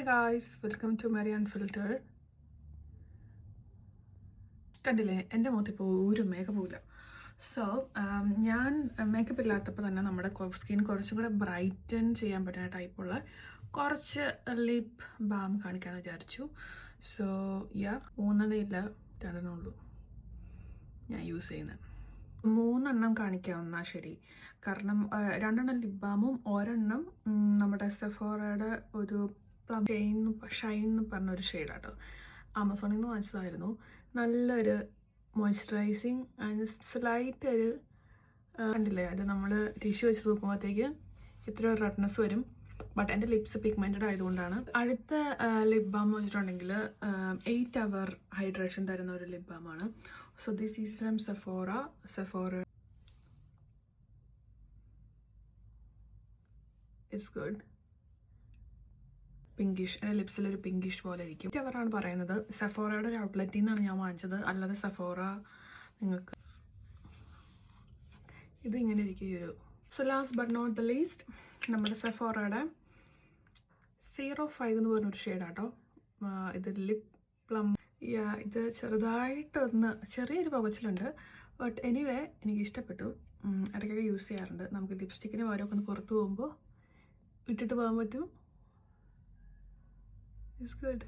Guys, welcome to മരി അൺഫിൽറ്റേർഡ്. കണ്ടില്ലേ, എൻ്റെ മുഖത്തിപ്പോൾ ഒരു മേക്കപ്പ് ഇല്ല. സോ ഞാൻ മേക്കപ്പ് ഇല്ലാത്തപ്പോൾ തന്നെ നമ്മുടെ സ്കിൻ കുറച്ചും കൂടെ ബ്രൈറ്റൻ ചെയ്യാൻ പറ്റുന്ന ടൈപ്പുള്ള കുറച്ച് ലിപ് ബാം കാണിക്കാമെന്ന് വിചാരിച്ചു. സോ മൂന്നെണ്ണയില്ല, രണ്ടെണ്ണമുള്ളൂ ഞാൻ യൂസ് ചെയ്യുന്നത്. 3 എണ്ണം കാണിക്കാവുന്ന ശരി, കാരണം 2 എണ്ണം ലിപ് ബാമും ഒരെണ്ണം നമ്മുടെ സെഫോറയുടെ ഒരു പ്ലം ഷൈൻ എന്ന് പറഞ്ഞൊരു ഷെയ്ഡാട്ടോ. ആമസോണിൽ നിന്ന് വാങ്ങിച്ചതായിരുന്നു. നല്ലൊരു മോയ്സ്ചറൈസിങ് ആൻഡ് സ്ലൈറ്റ് ഒരു കണ്ടില്ലേ, അത് നമ്മൾ ടിഷ്യൂ വെച്ച് തൂക്കുമ്പോഴത്തേക്ക് ഇത്ര ഒരു റെഡ്നെസ് വരും. ബട്ട് എൻ്റെ ലിപ്സ് പിഗ്മെൻറ്റഡ് ആയതുകൊണ്ടാണ്. അടുത്ത ലിപ് ബാം വെച്ചിട്ടുണ്ടെങ്കിൽ 8 hour ഹൈഡ്രേഷൻ തരുന്ന ഒരു ലിപ് ബാമാണ്. So this is from Sephora. It's good. Pinkish, എൻ്റെ ലിപ്സിലൊരു പിങ്കിഷ് പോലെ ഇരിക്കും. 8 hour ആണ് പറയുന്നത്. സെഫോറയുടെ ഒരു ഔട്ട്ലെറ്റിൽ നിന്നാണ് ഞാൻ വാങ്ങിച്ചത്, അല്ലാതെ സെഫോറ നിങ്ങൾക്ക് ഇത് ഇങ്ങനെ ഇരിക്കും ഈ ഒരു. So last but not the least, നമ്മുടെ സെഫോറയുടെ 05 എന്ന് പറഞ്ഞൊരു ഷെയ്ഡാട്ടോ. ഇത് ലിപ് പ്ലം. ഇത് ചെറിയൊരു പുകച്ചിലുണ്ട്. ബട്ട് എനിവേ എനിക്ക് ഇഷ്ടപ്പെട്ടു. ഇടയ്ക്കൊക്കെ യൂസ് ചെയ്യാറുണ്ട്. നമുക്ക് ലിപ്സ്റ്റിക്കിന് പകരമൊക്കെ ഒന്ന് പുറത്ത് പോകുമ്പോൾ ഇട്ടിട്ട് പോകാൻ പറ്റും. It's good.